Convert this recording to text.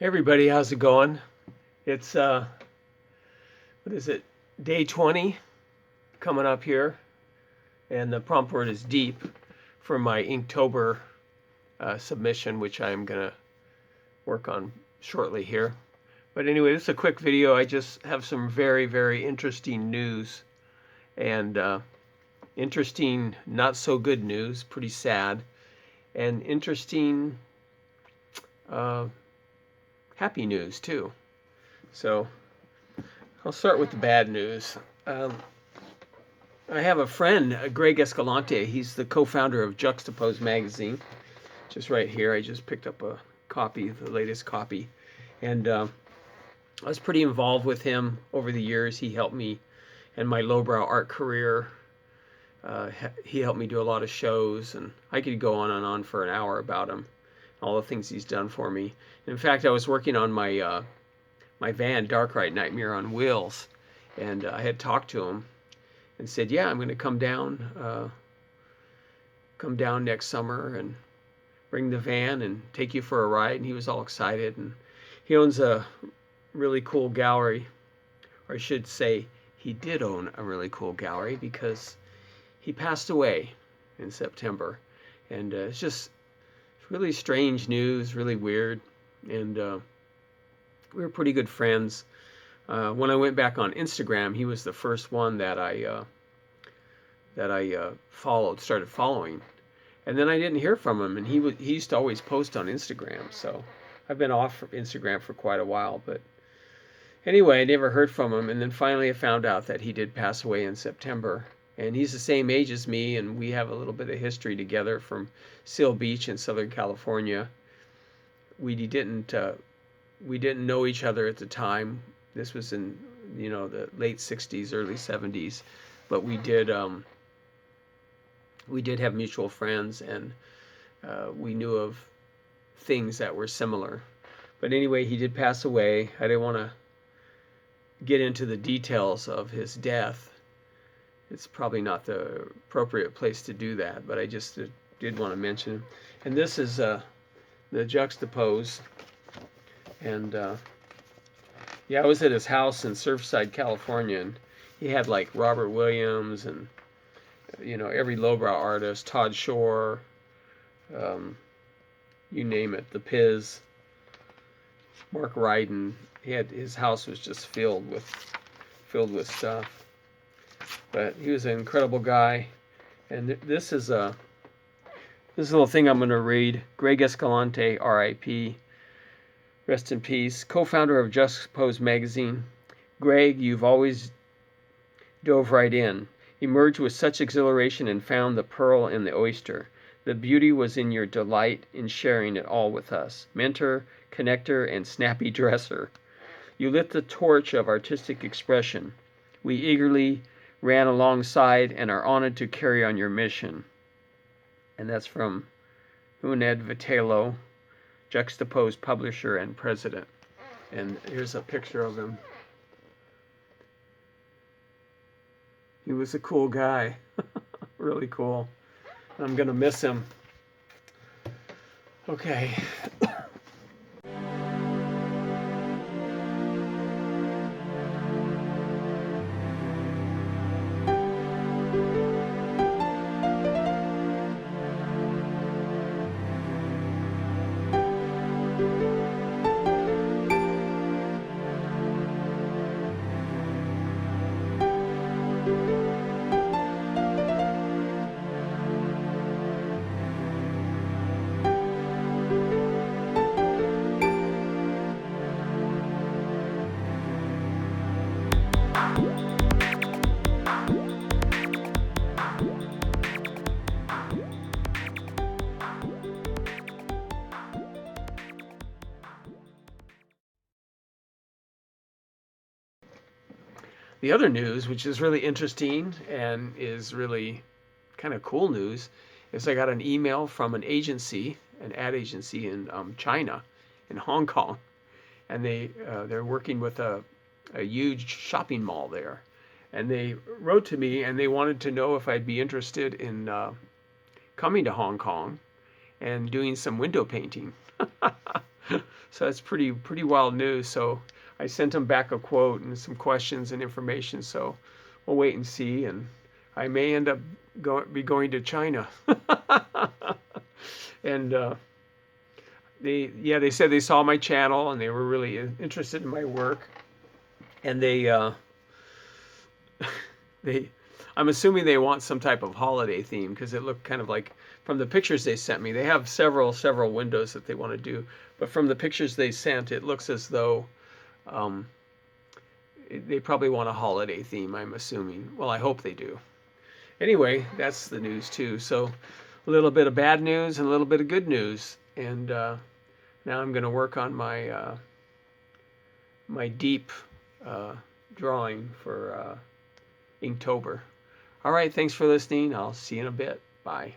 Hey everybody, how's it going? It's what is it? Day 20 coming up here, and the prompt word is deep for my Inktober submission, which I'm gonna work on shortly here. But anyway, this is a quick video. I just have some very interesting news and interesting, not so good news, pretty sad, and interesting, uh, happy news too. So I'll start with the bad news. I have a friend, Greg Escalante. He's the co-founder of Juxtapose magazine. Just right here, I just picked up a copy, the latest copy, and I was pretty involved with him over the years. He helped me in my lowbrow art career. He helped me do a lot of shows, and I could go on and on for an hour about him, all the things he's done for me. In fact, I was working on my my van, Dark Ride Nightmare on Wheels, and I had talked to him and said, "Yeah, I'm going to come down next summer and bring the van and take you for a ride." And he was all excited. And he owns a really cool gallery, or I should say, he did own a really cool gallery because he passed away in September. And it's really strange news, really weird. And we were pretty good friends. When I went back on Instagram, he was the first one that I started following, and then I didn't hear from him. And he used to always post on Instagram, so I've been off Instagram for quite a while. But anyway, I never heard from him, and then finally I found out that he did pass away in September. And he's the same age as me, and we have a little bit of history together from Seal Beach in Southern California. We didn't know each other at the time. This was in the late 60s, early 70s, but we did have mutual friends, and we knew of things that were similar. But anyway, he did pass away. I didn't want to get into the details of his death. It's probably not the appropriate place to do that, but I just did want to mention him. And this is the Juxtapose. And yeah, I was at his house in Surfside, California, and he had like Robert Williams and every lowbrow artist, Todd Shore, you name it, the Piz, Mark Ryden. His house was just filled with stuff. But he was an incredible guy. And this is a little thing I'm going to read. Greg Escalante, R.I.P. Rest in peace. Co-founder of Juxtapose magazine. Greg, you've always dove right in. Emerged with such exhilaration and found the pearl in the oyster. The beauty was in your delight in sharing it all with us. Mentor, connector, and snappy dresser. You lit the torch of artistic expression. We eagerly ran alongside and are honored to carry on your mission. And that's from Uned Vitello, Juxtapose publisher and president. And here's a picture of him. He was a cool guy. Really cool. I'm gonna miss him. Okay. The other news, which is really interesting and is really kind of cool news, is I got an email from an agency, an ad agency in China, in Hong Kong, and they're working with a huge shopping mall there, and they wrote to me and they wanted to know if I'd be interested in coming to Hong Kong and doing some window painting. So that's pretty wild news. So I sent them back a quote and some questions and information. So we'll wait and see. And I may end up be going to China. And they said they saw my channel and they were really interested in my work. And they I'm assuming they want some type of holiday theme because it looked kind of like from the pictures they sent me. They have several windows that they want to do, but from the pictures they sent, it looks as though um, they probably want a holiday theme. I'm assuming. Well, I hope they do. Anyway, that's the news too. So a little bit of bad news and a little bit of good news, and now I'm going to work on my deep drawing for Inktober. All right, thanks for listening. I'll see you in a bit. Bye.